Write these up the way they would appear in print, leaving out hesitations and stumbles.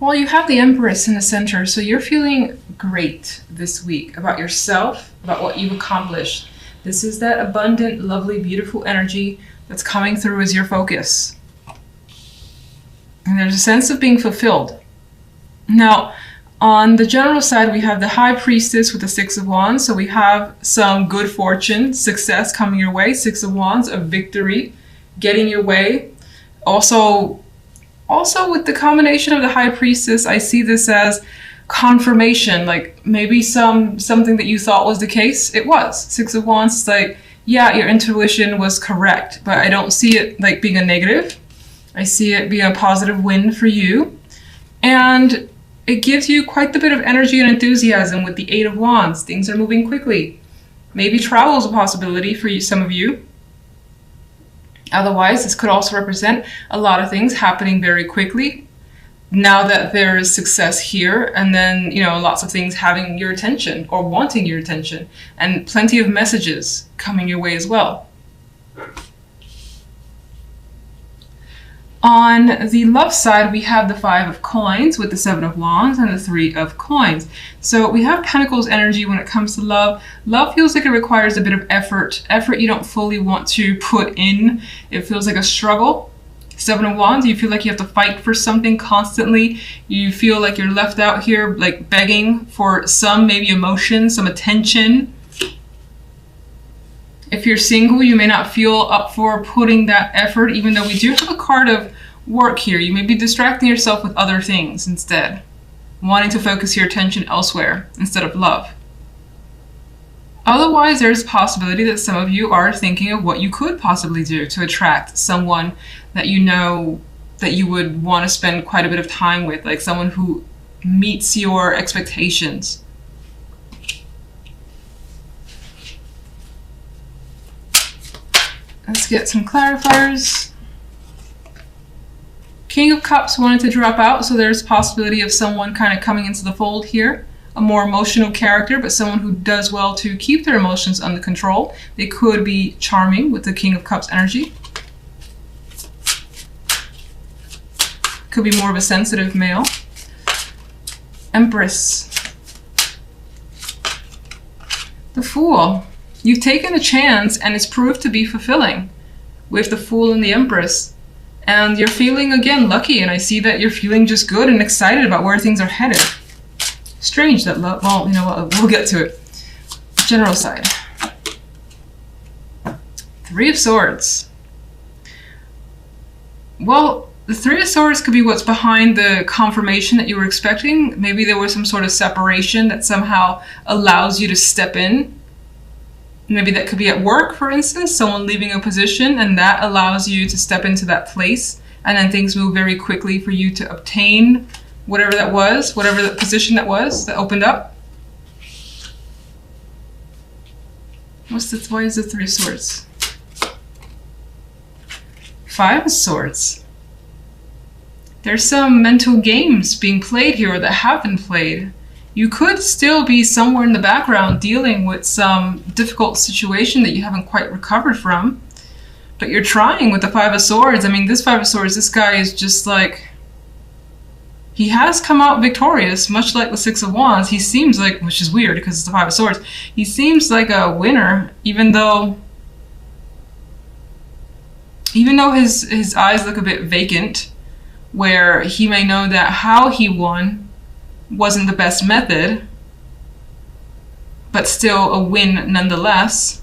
Well, you have the Empress in the center, so you're feeling great this week about yourself, about what you've accomplished. This is that abundant, lovely, beautiful energy that's coming through as your focus. And there's a sense of being fulfilled. Now, on the general side, we have the High Priestess with the Six of Wands. So we have some good fortune, success coming your way. Six of Wands, a victory, getting your way. Also with the combination of the High Priestess, I see this as confirmation, like maybe something that you thought was the case, it was. Six of Wands is like, yeah, your intuition was correct, but I don't see it like being a negative. I see it being a positive win for you. And it gives you quite a bit of energy and enthusiasm with the Eight of Wands. Things are moving quickly. Maybe travel is a possibility for you, some of you. Otherwise, this could also represent a lot of things happening very quickly now that there is success here, and then, lots of things having your attention or wanting your attention, and plenty of messages coming your way as well. On the love side, we have the Five of Coins with the Seven of Wands and the Three of Coins. So we have Pentacles energy when it comes to love. Love feels like it requires a bit of effort you don't fully want to put in. It feels like a struggle. Seven of Wands, you feel like you have to fight for something constantly. You feel like you're left out here like begging for some maybe emotion, some attention. If you're single, you may not feel up for putting that effort, even though we do have a card of work here. You may be distracting yourself with other things instead, wanting to focus your attention elsewhere instead of love. Otherwise, there's a possibility that some of you are thinking of what you could possibly do to attract someone that you know that you would want to spend quite a bit of time with, like someone who meets your expectations. Let's get some clarifiers. King of Cups wanted to drop out, so there's a possibility of someone kind of coming into the fold here. A more emotional character, but someone who does well to keep their emotions under control. They could be charming with the King of Cups energy. Could be more of a sensitive male. Empress. The Fool. You've taken a chance and it's proved to be fulfilling with the Fool and the Empress. And you're feeling, again, lucky, and I see that you're feeling just good and excited about where things are headed. Strange that love, well, you know what, we'll get to it. General side. Three of Swords. Well, the Three of Swords could be what's behind the confirmation that you were expecting. Maybe there was some sort of separation that somehow allows you to step in. Maybe that could be at work, for instance, someone leaving a position, and that allows you to step into that place, and then things move very quickly for you to obtain whatever that was, whatever the position that was that opened up. Why is the Three of Swords? Five of Swords. There's some mental games being played here that have been played. You could still be somewhere in the background dealing with some difficult situation that you haven't quite recovered from. But you're trying with the Five of Swords. I mean, this Five of Swords, this guy is just like... He has come out victorious, much like the Six of Wands. He seems like, which is weird because it's the Five of Swords, he seems like a winner, even though his eyes look a bit vacant, where he may know that how he won wasn't the best method, but still a win nonetheless.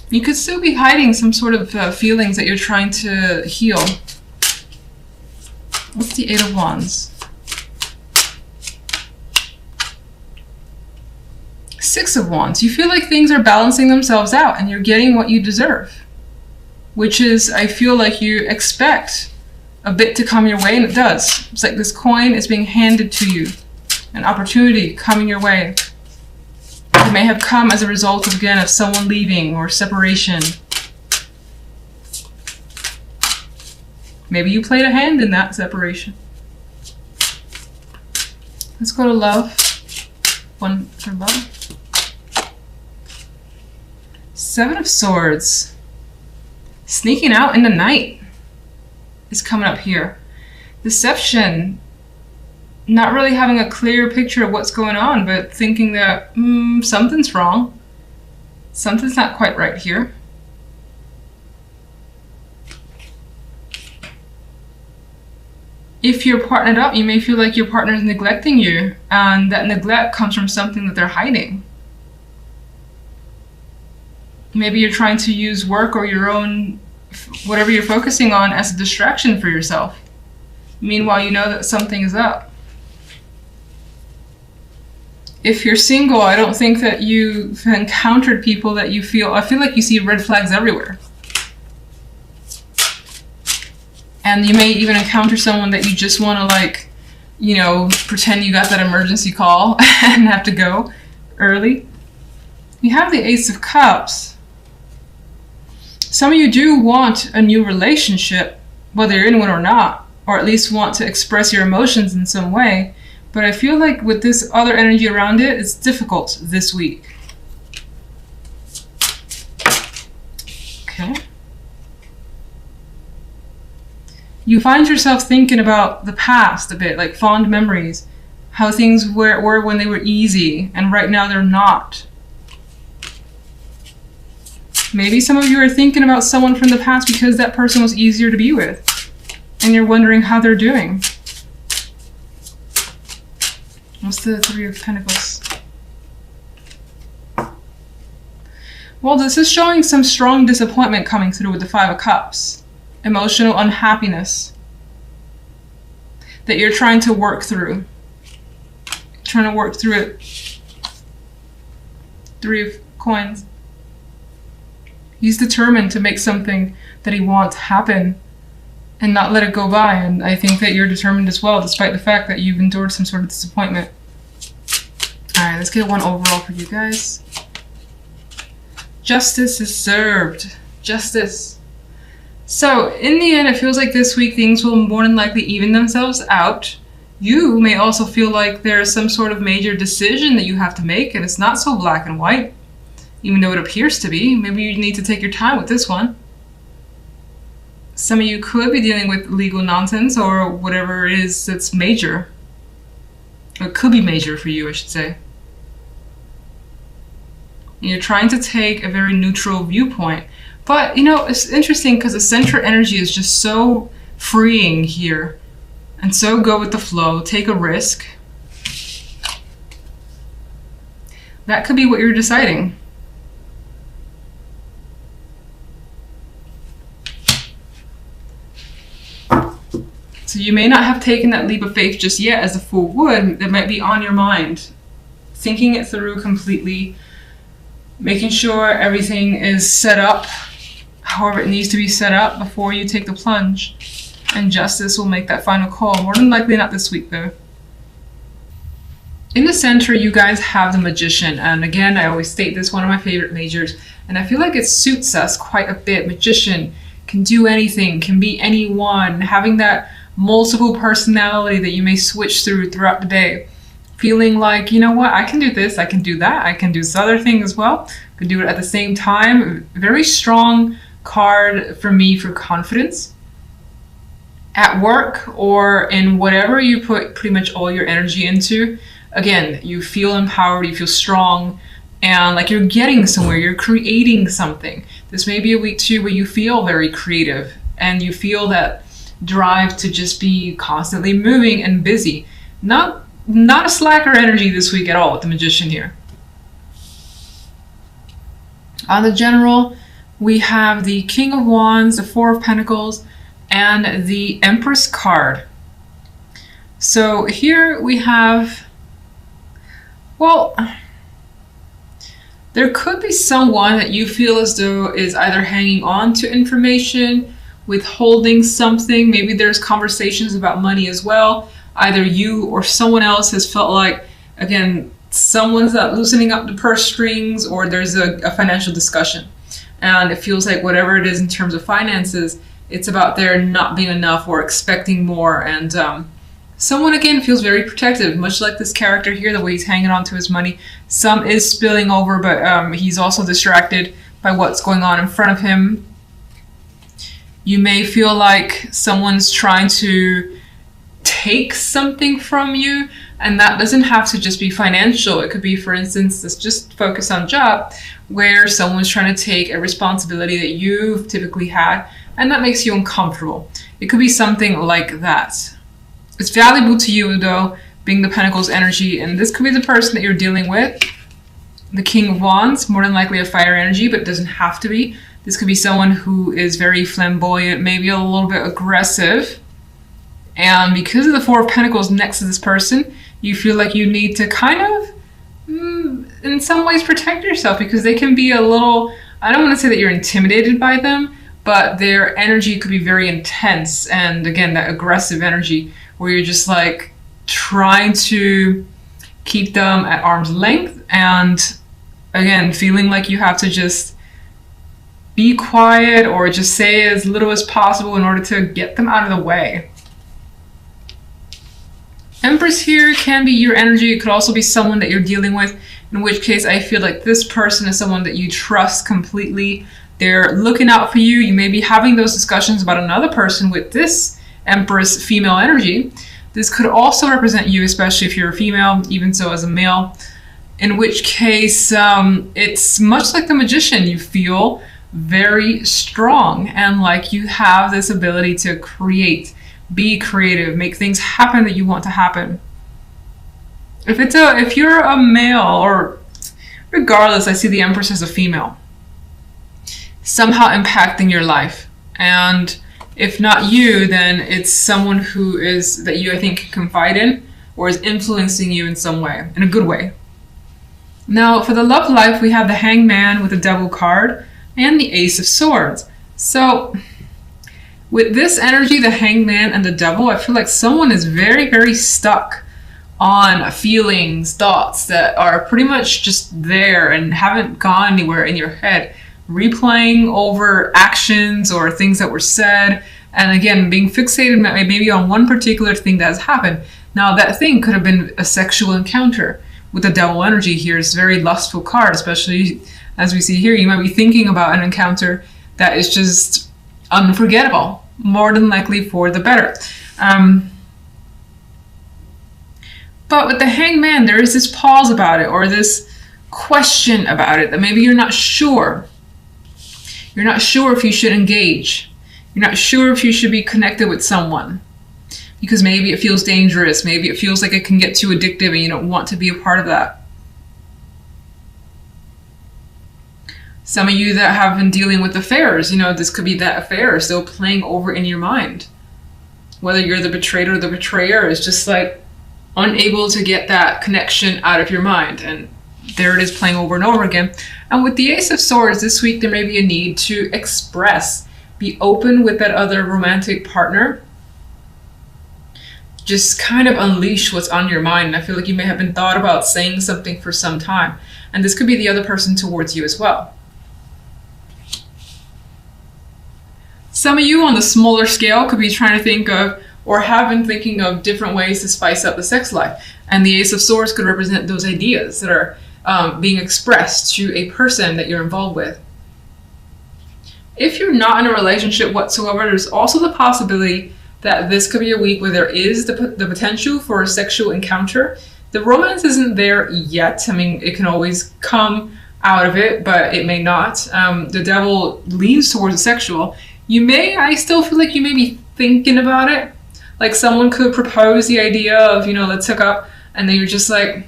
You could still be hiding some sort of feelings that you're trying to heal. What's the Eight of Wands? Six of Wands. You feel like things are balancing themselves out and you're getting what you deserve. Which is, I feel like you expect a bit to come your way, and it does. It's like this coin is being handed to you. An opportunity coming your way. It may have come as a result of, again, of someone leaving or separation. Maybe you played a hand in that separation. Let's go to love. One for love. Seven of Swords. Sneaking out in the night is coming up here. Deception. Not really having a clear picture of what's going on, but thinking that something's wrong. Something's not quite right here. If you're partnered up, you may feel like your partner is neglecting you, and that neglect comes from something that they're hiding. Maybe you're trying to use work or your own, whatever you're focusing on, as a distraction for yourself. Meanwhile, you know that something is up. If you're single, I don't think that you've encountered people that you feel, I feel like you see red flags everywhere. And you may even encounter someone that you just want to, like, you know, pretend you got that emergency call and have to go early. You have the Ace of Cups. Some of you do want a new relationship, whether you're in one or not, or at least want to express your emotions in some way. But I feel like with this other energy around it, it's difficult this week. Okay. You find yourself thinking about the past a bit, like fond memories, how things were when they were easy, and right now they're not. Maybe some of you are thinking about someone from the past because that person was easier to be with, and you're wondering how they're doing. What's the Three of Pentacles? Well, this is showing some strong disappointment coming through with the Five of Cups. Emotional unhappiness that you're trying to work through. Trying to work through it. Three of Coins. He's determined to make something that he wants happen and not let it go by. And I think that you're determined as well, despite the fact that you've endured some sort of disappointment. Alright, let's get one overall for you guys. Justice is served. Justice. So, in the end, it feels like this week things will more than likely even themselves out. You may also feel like there's some sort of major decision that you have to make, and it's not so black and white, even though it appears to be. Maybe you need to take your time with this one. Some of you could be dealing with legal nonsense or whatever it is that's major. Or it could be major for you, I should say. And you're trying to take a very neutral viewpoint. But, you know, it's interesting because the center energy is just so freeing here. And so go with the flow. Take a risk. That could be what you're deciding. So you may not have taken that leap of faith just yet, as the Fool would. That might be on your mind. Thinking it through completely. Making sure everything is set up however it needs to be set up before you take the plunge. And justice will make that final call. More than likely not this week, though. In the center, you guys have the Magician. And again, I always state this, one of my favorite majors. And I feel like it suits us quite a bit. Magician can do anything, can be anyone. Having that multiple personality that you may switch throughout the day. Feeling like, you know what, I can do this, I can do that, I can do this other thing as well. I can do it at the same time. Very strong card for me for confidence. At work or in whatever you put pretty much all your energy into. Again, you feel empowered, you feel strong, and like you're getting somewhere, you're creating something. This may be a week too where you feel very creative and you feel that drive to just be constantly moving and busy. Not a slacker energy this week at all with the Magician here. On the general, we have the King of Wands, the Four of Pentacles, and the Empress card. So here we have, well, there could be someone that you feel as though is either hanging on to information, withholding something. Maybe there's conversations about money as well. Either you or someone else has felt like, again, someone's not loosening up the purse strings, or there's a financial discussion. And it feels like whatever it is in terms of finances, it's about there not being enough or expecting more. And someone, again, feels very protective, much like this character here, the way he's hanging on to his money. Some is spilling over, but he's also distracted by what's going on in front of him. You may feel like someone's trying to take something from you, and that doesn't have to just be financial. It could be, for instance, let's just focus on job, where someone's trying to take a responsibility that you've typically had, and that makes you uncomfortable. It could be something like that. It's valuable to you, though, being the Pentacles energy, and this could be the person that you're dealing with. The King of Wands, more than likely a fire energy, but it doesn't have to be. This could be someone who is very flamboyant, maybe a little bit aggressive. And because of the Four of Pentacles next to this person, you feel like you need to kind of, in some ways, protect yourself, because they can be a little, I don't want to say that you're intimidated by them, but their energy could be very intense. And again, that aggressive energy where you're just like trying to keep them at arm's length. And again, feeling like you have to just be quiet or just say as little as possible in order to get them out of the way. Empress here can be your energy. It could also be someone that you're dealing with, in which case I feel like this person is someone that you trust completely. They're looking out for you. You may be having those discussions about another person with this Empress female energy. This could also represent you, especially if you're a female, even so as a male, in which case it's much like the Magician. You feel very strong and like you have this ability to create, be creative, make things happen that you want to happen. If you're a male, or regardless, I see the Empress as a female, somehow impacting your life. And if not you, then it's someone who is, that you, I think, can confide in, or is influencing you in some way, in a good way. Now, for the love life, we have the Hangman with the Devil card and the Ace of Swords. So with this energy, the Hangman and the Devil, I feel like someone is very, very stuck on feelings, thoughts that are pretty much just there and haven't gone anywhere in your head, replaying over actions or things that were said, and again, being fixated maybe on one particular thing that has happened. Now, that thing could have been a sexual encounter. With the Devil energy here, it's a very lustful card, especially as we see here. You might be thinking about an encounter that is just unforgettable, more than likely for the better. But with the Hangman, there is this pause about it, or this question about it, that maybe you're not sure. You're not sure if you should engage. You're not sure if you should be connected with someone, because maybe it feels dangerous. Maybe it feels like it can get too addictive and you don't want to be a part of that. Some of you that have been dealing with affairs, this could be that affair still playing over in your mind. Whether you're the betrayed or the betrayer, is just like unable to get that connection out of your mind. And there it is, playing over and over again. And with the Ace of Swords this week, there may be a need to express, be open with that other romantic partner. Just kind of unleash what's on your mind. And I feel like you may have been thought about saying something for some time. And this could be the other person towards you as well. Some of you on the smaller scale could be trying to think of, or have been thinking of, different ways to spice up the sex life. And the Ace of Swords could represent those ideas that are being expressed to a person that you're involved with. If you're not in a relationship whatsoever, there's also the possibility that this could be a week where there is the potential for a sexual encounter. The romance isn't there yet. I mean, it can always come out of it, but it may not. The Devil leans towards the sexual. I still feel like you may be thinking about it. Like someone could propose the idea of, let's hook up, and then you're just like,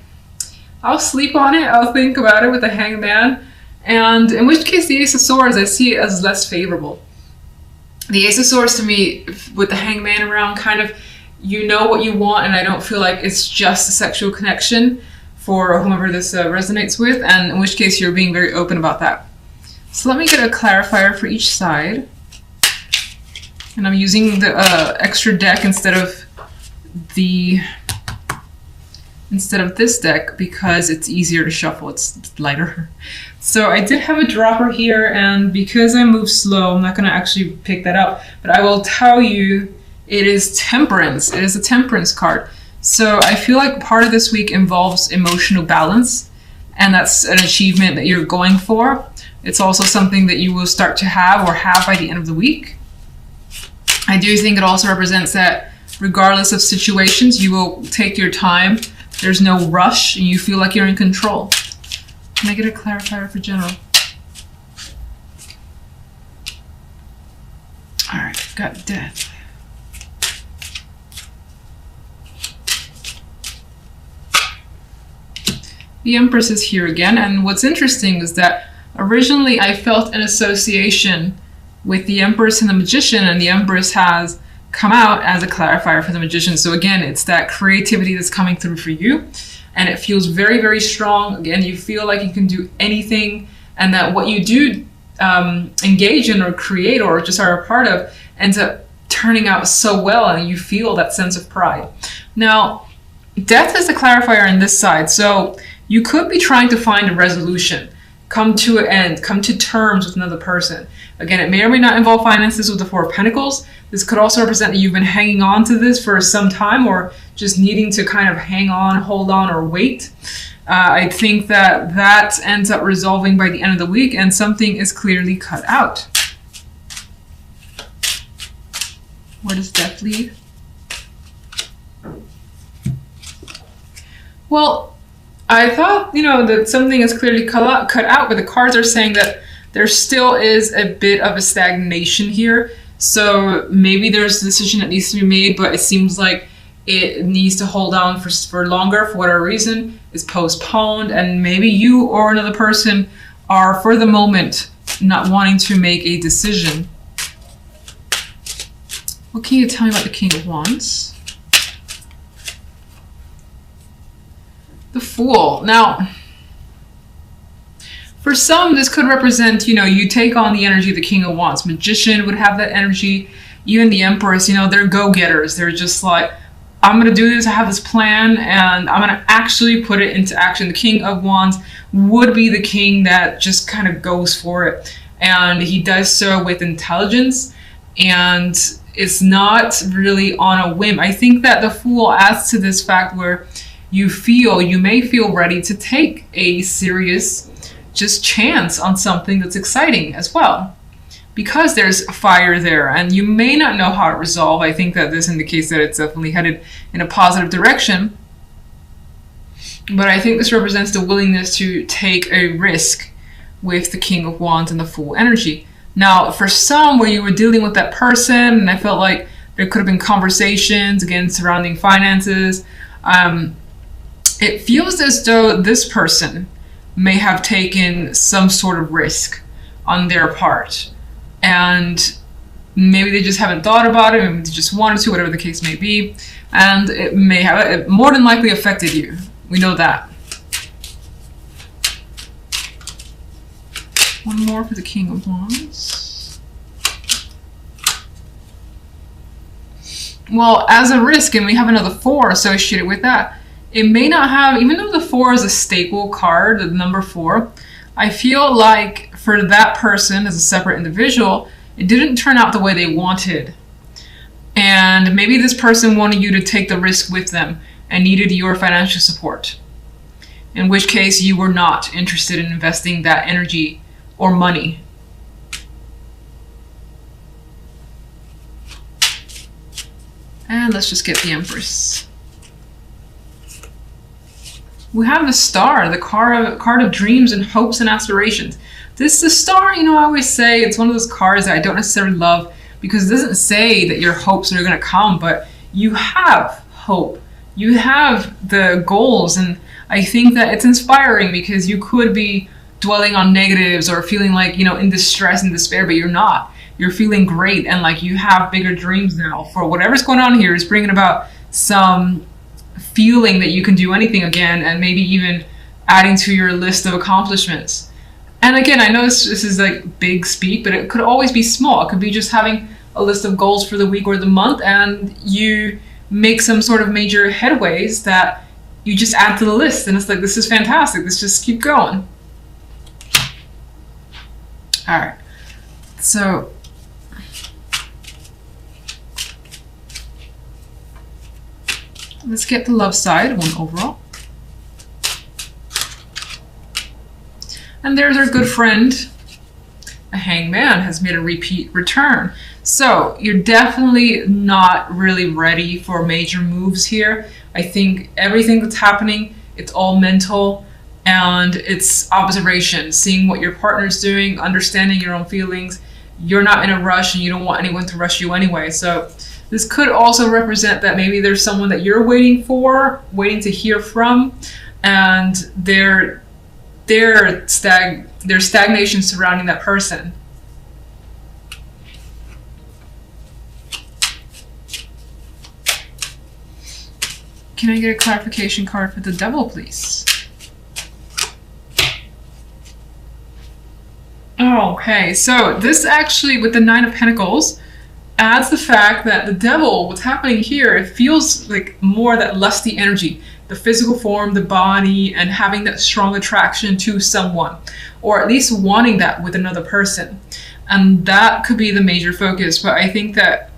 I'll sleep on it, I'll think about it, with the Hangman. And in which case the Ace of Swords, I see it as less favorable. The Ace of Swords to me, with the Hangman around, kind of, you know what you want, and I don't feel like it's just a sexual connection for whomever this resonates with, and in which case you're being very open about that. So let me get a clarifier for each side. And I'm using the extra deck instead of this deck because it's easier to shuffle, it's lighter. So I did have a dropper here, and because I move slow, I'm not going to actually pick that up, but I will tell you it is Temperance. It is a Temperance card. So I feel like part of this week involves emotional balance, and that's an achievement that you're going for. It's also something that you will start to have or have by the end of the week. I do think it also represents that regardless of situations, you will take your time. There's no rush and you feel like you're in control. Can I get a clarifier for general? All right, got death. The Empress is here again, and what's interesting is that originally I felt an association with the Empress and the Magician, and the Empress has come out as a clarifier for the Magician. So again, it's that creativity that's coming through for you, and it feels very, very strong. Again, you feel like you can do anything, and that what you do engage in or create or just are a part of ends up turning out so well, and you feel that sense of pride. Now, death is the clarifier on this side, so you could be trying to find a resolution, come to an end, come to terms with another person. Again, it may or may not involve finances with the Four of Pentacles. This could also represent that you've been hanging on to this for some time, or just needing to kind of hang on, hold on, or wait. I think that that ends up resolving by the end of the week, and something is clearly cut out. Where does death lead? Well, I thought, that something is clearly cut out, but the cards are saying that there still is a bit of a stagnation here. So maybe there's a decision that needs to be made, but it seems like it needs to hold on for longer for whatever reason, is postponed, and maybe you or another person are, for the moment, not wanting to make a decision. What can you tell me about the King of Wands? The Fool. Now, for some, this could represent, you take on the energy of the King of Wands. Magician would have that energy. Even the Empress, they're go-getters. They're just like, I'm going to do this. I have this plan, and I'm going to actually put it into action. The King of Wands would be the king that just kind of goes for it. And he does so with intelligence, and it's not really on a whim. I think that the Fool adds to this fact where you may feel ready to take a serious just chance on something that's exciting as well, because there's fire there, and you may not know how to resolve. I think that this indicates that it's definitely headed in a positive direction, but I think this represents the willingness to take a risk with the King of Wands and the Fool energy. Now, for some, where you were dealing with that person, and I felt like there could have been conversations again surrounding finances, it feels as though this person may have taken some sort of risk on their part, and maybe they just haven't thought about it, maybe they just wanted to, whatever the case may be, and it may have, it more than likely affected you. We know that. One more for the King of Wands. Well, as a risk, and we have another 4 associated with that, it may not have, even though the 4 is a staple card, the number 4, I feel like for that person as a separate individual, it didn't turn out the way they wanted. And maybe this person wanted you to take the risk with them and needed your financial support, in which case you were not interested in investing that energy or money. And let's just get the Empress. We have the Star, the card of dreams and hopes and aspirations. The Star, I always say it's one of those cards that I don't necessarily love, because it doesn't say that your hopes are going to come, but you have hope. You have the goals, and I think that it's inspiring, because you could be dwelling on negatives or feeling like, in distress and despair, but you're not. You're feeling great, and like you have bigger dreams now for whatever's going on here is bringing about some feeling that you can do anything again, and maybe even adding to your list of accomplishments. And again, I know this is like big speak, but it could always be small. It could be just having a list of goals for the week or the month, and you make some sort of major headways that you just add to the list, and it's like, this is fantastic, let's just keep going. All right, so let's get the love side, 1 overall. And there's our good friend, a Hangman has made a repeat return. So you're definitely not really ready for major moves here. I think everything that's happening, it's all mental, and it's observation, seeing what your partner's doing, understanding your own feelings. You're not in a rush and you don't want anyone to rush you anyway. So this could also represent that maybe there's someone that you're waiting to hear from, and there's stagnation surrounding that person. Can I get a clarification card for the Devil, please? Okay, so this actually, with the Nine of Pentacles, adds the fact that the Devil, what's happening here, it feels like more that lusty energy, the physical form, the body, and having that strong attraction to someone, or at least wanting that with another person. And that could be the major focus. But I think that,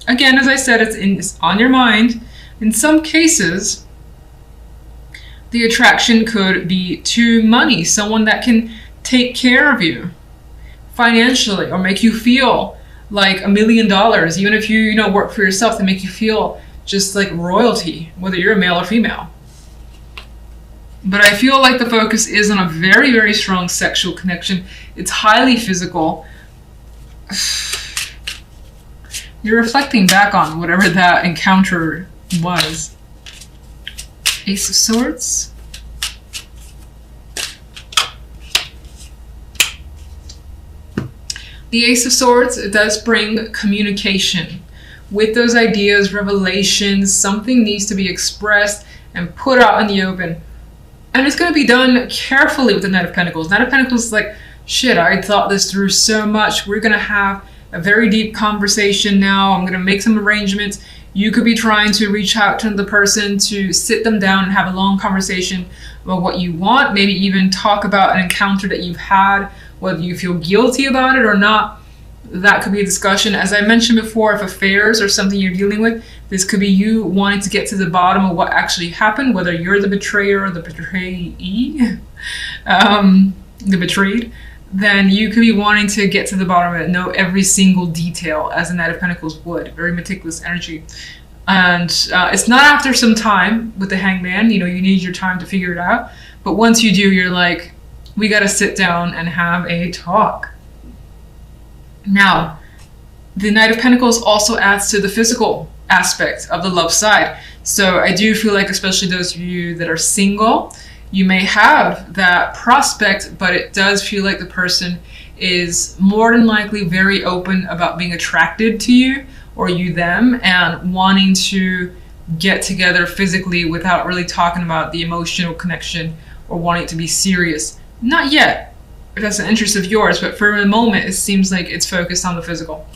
again, as I said, it's on your mind. In some cases, the attraction could be to money, someone that can take care of you financially or make you feel like $1 million, even if you work for yourself, to make you feel just like royalty, whether you're a male or female. But I feel like the focus is on a very, very strong sexual connection. It's highly physical. You're reflecting back on whatever that encounter was. Ace of Swords. The Ace of Swords, it does bring communication. With those ideas, revelations, something needs to be expressed and put out in the open. And it's going to be done carefully with the Knight of Pentacles. Knight of Pentacles is like, shit, I thought this through so much. We're going to have a very deep conversation now. I'm going to make some arrangements. You could be trying to reach out to the person to sit them down and have a long conversation about what you want. Maybe even talk about an encounter that you've had, whether you feel guilty about it or not. That could be a discussion. As I mentioned before, if affairs are something you're dealing with, this could be you wanting to get to the bottom of what actually happened, whether you're the betrayer or the betrayee, the betrayed. Then you could be wanting to get to the bottom of it, know every single detail, as the Knight of Pentacles would. Very meticulous energy. And it's not after some time with the Hangman. You need your time to figure it out. But once you do, you're like, we got to sit down and have a talk. Now, the Knight of Pentacles also adds to the physical aspect of the love side. So I do feel like, especially those of you that are single, you may have that prospect, but it does feel like the person is more than likely very open about being attracted to you or you them, and wanting to get together physically without really talking about the emotional connection or wanting it to be serious. Not yet, if that's an interest of yours, but for a moment it seems like it's focused on the physical.